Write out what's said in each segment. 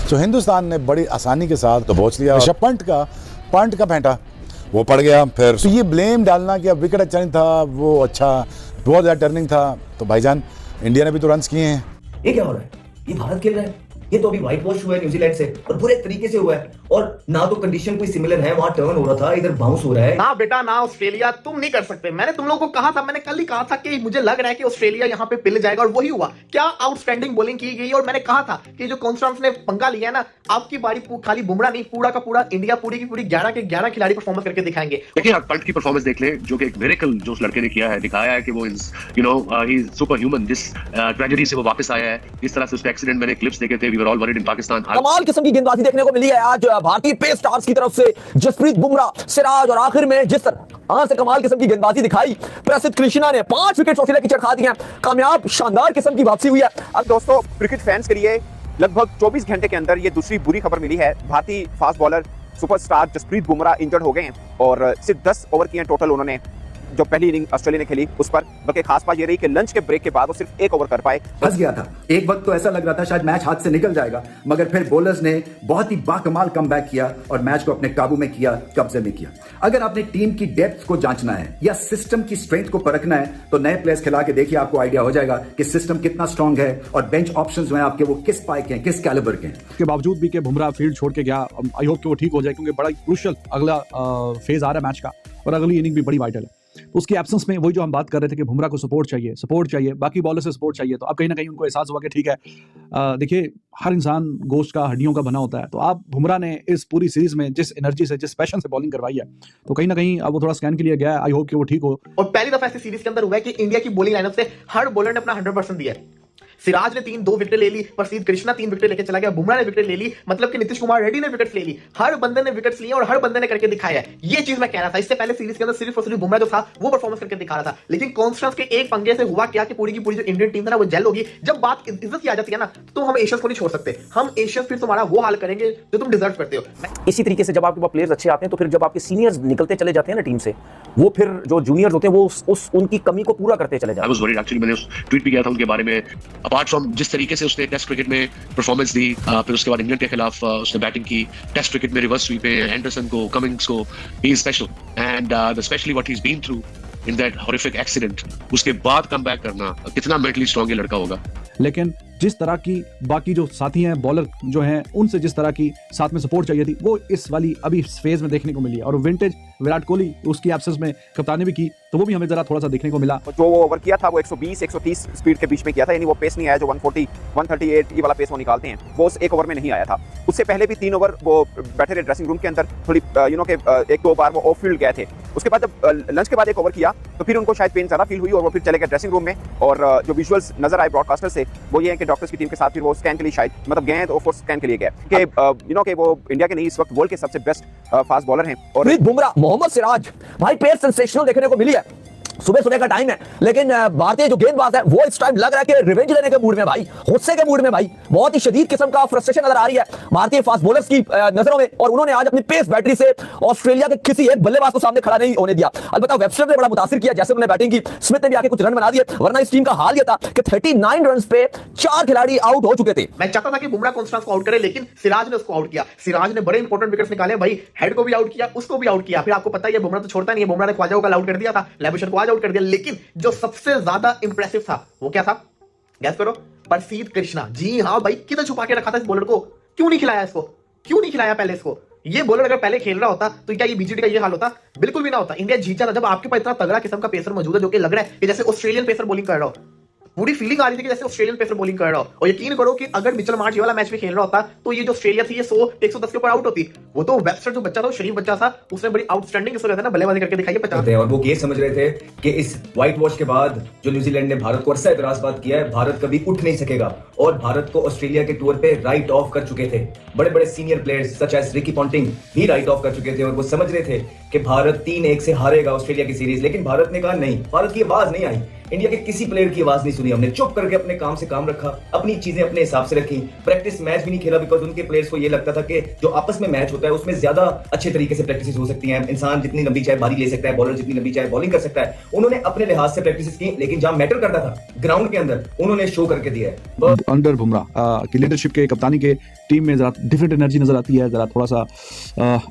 तो हिंदुस्तान ने बड़ी आसानी के साथ तो पहुंच लिया। ऋषभ पंट का फेंटा वो पड़ गया। फिर तो ये ब्लेम डालना कि अब विकेट अच्छा नहीं था, वो अच्छा बहुत ज़्यादा टर्निंग था, तो भाईजान इंडिया ने भी तो रन्स किए हैं। ये क्या हो रहा है? ये भारत खेल रहा है, ये तो अभी व्हाइट वॉश हुआ है न्यूजीलैंड से और बुरे तरीके से हुआ है। और ना तो कंडीशन कोई सिमिलर है, वहां टर्न हो रहा था, इधर बाउंस हो रहा है। ना बेटा ना ऑस्ट्रेलिया तुम नहीं कर सकते। मैंने तुम लोगों को कहा था, मैंने कल ही कहा था कि मुझे लग रहा है कि ऑस्ट्रेलिया यहां पे पिल जाएगा, और वही हुआ। क्या आउटस्टैंडिंग बॉलिंग की गई। और मैंने कहा था कि जो कॉन्स्टेंस ने पंगा लिया है ना, आपकी बारी खाली बुमराह नहीं, पूरा का पूरा इंडिया पूरी की पूरी 11 के 11 खिलाड़ी परफॉर्मेंस करके दिखाएंगे। देखिए आप पंट की परफॉर्मेंस देख लें, जो कि एक मिरेकल जो उस लड़के ने किया है, दिखाया है कि वो ही इज सुपर ह्यूमन। जिस ट्रेजेडी से वो वापस आया है, जिस तरह से उसका एक्सीडेंट मैंने क्लिप्स देखे थे, वी वर ऑल वरीड इन पाकिस्तान। कमाल किस्म की गेंदबाजी देखने को मिली है आज भारतीय पेस स्टार्स की तरफ से। जसप्रीत बुमराह, सिराज और आखिर में जिस तरह से कमाल किस्म की गेंदबाजी दिखाई प्रसिद्ध कृष्णा ने 5 विकेट ऑस्ट्रेलिया की चढ़ा दी हैं। कामयाब शानदार किस्म की वापसी हुई है। अब दोस्तों क्रिकेट फैंस के लिए लगभग 24 घंटे के अंदर ये दूसरी बुरी खबर मिली है। भारतीय fast bowler superstar Jasprit Bumrah injured हो गए हैं और सिर्फ 10 ओवर किए टोटल उन्होंने जो पहली इनिंग ऑस्ट्रेलिया ने खेली उस पर। बल्कि खास बात ये रही कि लंच के ब्रेक के बाद वो सिर्फ 1 ओवर कर पाए। फंस गया था एक वक्त, तो ऐसा लग रहा था शायद मैच हाथ से निकल जाएगा, मगर फिर बॉलर्स ने बहुत ही बाकमाल कमबैक किया और मैच को अपने काबू में किया, कब्जे में किया। अगर आपने टीम की डेप्थ को जांचना है या सिस्टम की स्ट्रेंथ को परखना है तो नए प्लेयर्स खिला के देखिए, आपको आइडिया हो जाएगा कि सिस्टम कितना स्ट्रांग है और बेंच ऑप्शंस जो हैं आपके वो किस पाए के हैं, किस कैलिबर के हैं। के बावजूद भी कि बुमराह फील्ड छोड़ के गया, आई होप कि वो ठीक हो जाए, क्योंकि बड़ा क्रूशियल अगला फेज आ रहा है मैच का और अगली इनिंग भी बड़ी वाइटल है। तो उसकी एब्सेंस में वही जो हम बात कर रहे थे कि बुमराह को सपोर्ट चाहिए, बाकी बॉलर से सपोर्ट चाहिए, तो अब कहीं ना कहीं उनको एहसास हुआ कि ठीक है, देखिए हर इंसान गोश्त का हड्डियों का बना होता है। तो आप बुमराह ने इस पूरी सीरीज में जिस एनर्जी से, जिस पैशन से बॉलिंग करवाई है, तो कहीं ना कहीं अब वो थोड़ा स्कैन के लिए गया है। आई होप कि वो ठीक हो। और पहली दफा ऐसी सीरीज के अंदर हुआ है कि इंडिया की बॉलिंग लाइनअप से हर बॉलर ने अपना 100% दिया है। सिराज ने 2 विकेट ले ली, प्रसिद्ध कृष्णा 3 विकेट लेके चला गया, बुमराह ने विकेट ले ली, मतलब कि नीतीश कुमार रेड्डी ने विकेट ले ली। हर बंदे ने विकेट्स लिए और हर बंदे ने करके दिखाया है। ये चीज मैं कह रहा था। इससे पहले सीरीज के अंदर सिर्फ और सिर्फ बुमराह जो था वो परफॉर्मेंस करके दिखा रहा था, लेकिन कॉन्स्टेंस के एक पंगे से हुआ क्या कि पूरी की पूरी जो इंडियन टीम था ना वो जेल होगी। जब बात इज्जत की आ जाती है ना, तो हम एशियंस को नहीं छोड़ सकते। हम एशियंस फिर तुम्हारा वो हाल करेंगे जो तुम डिजर्व करते हो। इसी तरीके से जब आपके पास प्लेयर्स अच्छे आते हैं तो फिर जब आपके सीनियर्स निकलते चले जाते हैं ना टीम से, वो फिर जो जूनियर्स होते हैं वो उस उनकी कमी को पूरा करते चले जाते हैं। आई वाज वरीड एक्चुअली, मैंने ट्वीट भी किया था उनके बारे में। अपार्ट फ्रॉम जिस तरीके से उसने टेस्ट क्रिकेट में परफॉर्मेंस दी, फिर उसके बाद इंग्लैंड के खिलाफ उसने बैटिंग की, टेस्ट क्रिकेट में रिवर्स स्वीप पे एंडरसन को, कमिंग्स को, he is special and specially what he is been through in that horrific accident. उसके बाद कम बैक करना, कितना मेंटली स्ट्रांग ये लड़का होगा। लेकिन जिस तरह की बाकी जो साथी हैं बॉलर जो हैं, उनसे जिस तरह की साथ में सपोर्ट चाहिए थी, वो इस वाली अभी फेज में देखने को मिली है। और विंटेज विराट कोहली उसकी एब्सेंस में कप्तानी भी की, तो वो भी हमें जरा थोड़ा सा देखने को मिला। जो वो ओवर किया था वो 120-130 स्पीड के बीच में किया था, यानी वो पेस नहीं आया जो 140, 138 ये वाला पेस वो निकालते हैं, वो उस 1 ओवर में नहीं आया था। उससे पहले भी 3 ओवर वो बैठे रहे ड्रेसिंग रूम के अंदर, थोड़ी के 1-2 बार वो ऑफ फील्ड गए थे। उसके बाद जब लंच के बाद 1 ओवर किया तो फिर उनको शायद पेन ज़्यादा फील हुई और वो फिर चले गए ड्रेसिंग रूम में। और जो विजुअल्स नजर आए ब्रॉडकास्टर से वो ये है कि डॉक्टर्स की टीम के साथ फिर वो स्कैन के लिए शायद मतलब गए हैं, तो फॉर स्कैन के लिए गए कि कि वो इंडिया के नहीं इस वक्त वर्ल्ड के सबसे बेस्ट फास्ट बॉलर हैं। और बुमराह, मोहम्मद सिराज, भाई पेस सेंसेशनल देखने को मिली है। सुबह का टाइम है, लेकिन भारतीय जो गेंदबाज है वो इस टाइम लग रहा है कि रिवेंज लेने के मूड में भाई, गुस्से के मूड में भाई। बहुत ही शदीद किस्म का फ्रस्ट्रेशन नजर आ रही है भारतीय फास्ट बॉलर्स की नजरों में, और उन्होंने आज अपनी पेस बैटरी से ऑस्ट्रेलिया के किसी एक बल्लेबाज को सामने खड़ा नहीं होने दिया। अलबत्ता वेबस्टर ने बड़ा मुतासिर किया जैसे उन्होंने बैटिंग की, स्मिथ ने भी आके कुछ रन बना दिए, वरना इस टीम का हाल यह था कि 39 रन पे 4 खिलाड़ी आउट हो चुके थे। मैं चाहता था कि बुमराह कॉन्स्टेंस को आउट करे, लेकिन सिराज ने उसको आउट किया। सिराज ने बड़े इंपॉर्टेंट विकेट्स निकाले भाई, हेड को भी आउट किया, उसको भी आउट किया। फिर आपको पता ही है बुमराह तो छोड़ता नहीं है, बुमराह ने ख्वाजा को आउट कर दिया था, लेबुशर को आज आउट कर दिया। लेकिन जो सबसे ज्यादा इंप्रेसिव था वो क्या था, गैस करो? प्रसिद्ध कृष्णा। जी हां भाई, किधर छुपा के रखा था इस बॉलर को? क्यों नहीं खिलाया इसको? क्यों नहीं खिलाया पहले इसको? ये बॉलर अगर पहले खेल रहा होता तो क्या ये बीजीटी का ये हाल होता? बिल्कुल भी ना होता। इंडिया जीत जाता। जब आपके पास इतना तगड़ा किस्म का पेसर मौजूद है जो कि लग रहा है कि जैसे ऑस्ट्रेलियन पेसर बॉलिंग कर रहा हो, पूरी फीलिंग आ रही थी कि जैसे ऑस्ट्रेलियन पेसर बॉलिंग कर रहा हो। और यकीन करो कि अगर मिचेल मार्श ये वाला मैच में खेल रहा होता तो ये जो ऑस्ट्रेलिया थी ये 100-110 के ऊपर आउट होती। वो तो वेबस्टर जो बच्चा था, शरीफ बच्चा था, उसने बड़ी आउटस्टैंडिंग इसको कहते हैं ना बल्लेबाजी करके दिखाई है 50। और वो ये समझ रहे थे कि इस व्हाइट वॉश के बाद जो न्यूजीलैंड ने भारत को अरसा एतराज किया है, भारत कभी उठ नहीं सकेगा। और भारत को ऑस्ट्रेलिया के टूर पे राइट ऑफ कर चुके थे। बड़े बड़े senior players such as Ricky Ponting भी राइट ऑफ कर चुके थे और वो समझ रहे थे कि भारत 3-1 से हारेगा ऑस्ट्रेलिया की सीरीज। लेकिन भारत ने कहा नहीं, भारत की आवाज नहीं आई। इंडिया के किसी प्लेयर की आवाज नहीं सुनी हमने, चुप करके अपने काम से काम रखा, अपनी चीजें अपने हिसाब से रखी, प्रैक्टिस मैच भी नहीं खेला बिकॉज उनके प्लेयर्स को ये लगता था कि जो आपस में मैच होता है उसमें ज्यादा अच्छे तरीके से प्रैक्टिस हो सकती है, इंसान जितनी लंबी चाहे बारी ले सकता है, बॉलर जितनी लंबी चाहे बॉलिंग कर सकता है। उन्होंने अपने लिहाज से प्रैक्टिस की, लेकिन जहां मैटर करता था ग्राउंड के अंदर उन्होंने शो करके दिया है। अंडर बुमराह की लीडरशिप के, कप्तानी के, टीम में जरा डिफरेंट एनर्जी नजर आती है, जरा थोड़ा सा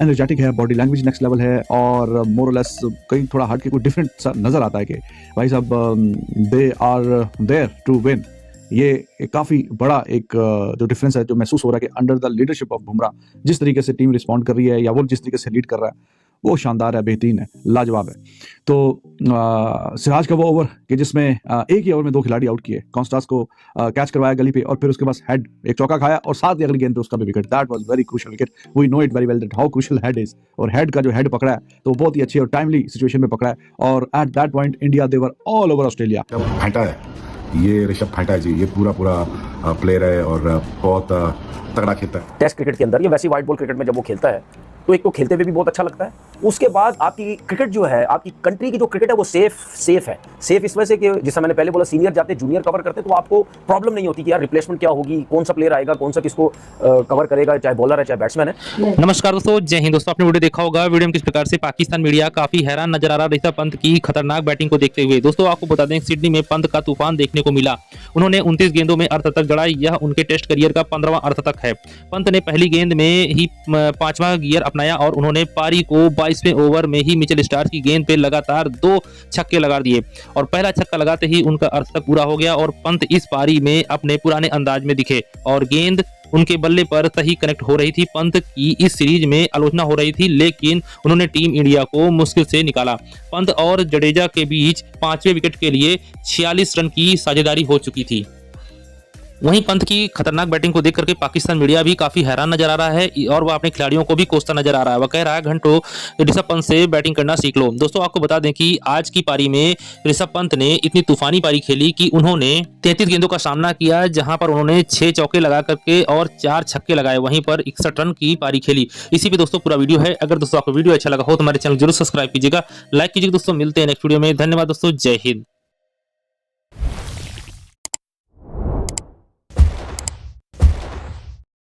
एनर्जेटिक है, बॉडी लैंग्वेज नेक्स्ट लेवल है, और मोर और लेस कहीं थोड़ा हट के कोई डिफरेंट सा नजर आता है कि भाई साहब they are there to win. ये काफ़ी बड़ा एक जो डिफरेंस है जो महसूस हो रहा है कि under the leadership of Bumrah जिस तरीके से टीम रिस्पॉन्ड कर रही है या वो जिस तरीके से लीड कर रहा है वो शानदार है, बेहतरीन है, लाजवाब है। तो सिराज का वो ओवर कि जिसमें एक ही ओवर में 2 खिलाड़ी आउट किए, कॉन्स्टास को कैच करवाया गली पे और फिर उसके बाद हेड एक चौका खाया और साथ ही अगली गेंद पे उसका भी wicket. That was very crucial wicket, we know it very well that how crucial Head is. और हेड का जो हेड पकड़ा है तो बहुत ही अच्छी और टाइमली सिचुएशन में पकड़ा है, और at that point India they were all over Australia. Fanta है ये ऋषभ फांटा है जी, ये पूरा प्लेयर है और बहुत तगड़ा खेलता है टेस्ट क्रिकेट के अंदर या वैसे व्हाइट बॉल क्रिकेट में जब वो खेलता है तो एक तो खेलते हुए भी बहुत अच्छा लगता है, उसके बाद आपकी क्रिकेट जो है, आपकी कंट्री की जो क्रिकेट है वो सेफ है। सेफ इस वजह से कि जैसा मैंने पहले बोला, सीनियर जाते जूनियर कवर करते तो आपको प्रॉब्लम नहीं होती कि यार रिप्लेसमेंट क्या होगी, कौन सा प्लेयर आएगा, कौन सा किसको कवर करेगा, चाहे बॉलर है चाहे बैट्समैन है। नमस्कार दोस्तों, जय हिंद दोस्तों। आपने वीडियो देखा होगा, वीडियो में किस प्रकार से पाकिस्तान मीडिया काफी हैरान नजर आ रहा ऋषभ पंत की खतरनाक बैटिंग को देखते हुए। दोस्तों आपको बता दें, सिडनी में पंत का तूफान देखने को मिला। उन्होंने 29 गेंदों में अर्धशतक जड़ा, यह उनके टेस्ट करियर का 15वां अर्धशतक है। पंत ने पहली गेंद में ही 5वां गियर अपनाया और उन्होंने पारी को 22वें ओवर में ही मिचेल स्टार्क की गेंद पे लगातार 2 छक्के लगा दिए और पहला छक्का लगाते ही उनका अर्धशतक पूरा हो गया और पंत इस पारी में अपने पुराने अंदाज में दिखे और गेंद उनके बल्ले पर सही कनेक्ट हो रही थी। पंत की इस सीरीज में आलोचना हो रही थी, लेकिन उन्होंने टीम इंडिया को मुश्किल से निकाला। पंत और जडेजा के बीच 5वें विकेट के लिए 46 रन की साझेदारी हो चुकी थी। वहीं पंत की खतरनाक बैटिंग को देख करके पाकिस्तान मीडिया भी काफी हैरान नजर आ रहा है और वह अपने खिलाड़ियों को भी कोसता नजर आ रहा है। वह कह रहा है घंटों ऋषभ पंत से बैटिंग करना सीख लो। दोस्तों आपको बता दें कि आज की पारी में ऋषभ पंत ने इतनी तूफानी पारी खेली कि उन्होंने 33 गेंदों का सामना किया, जहां पर उन्होंने 6 चौके लगा करके और 4 छक्के लगाए, वहीं पर 61 रन की पारी खेली। इसी पे दोस्तों पूरा वीडियो है। अगर दोस्तों आपको वीडियो अच्छा लगा हो तो हमारे चैनल जरूर सब्सक्राइब कीजिएगा, लाइक कीजिएगा। दोस्तों मिलते हैं नेक्स्ट वीडियो में। धन्यवाद दोस्तों, जय हिंद।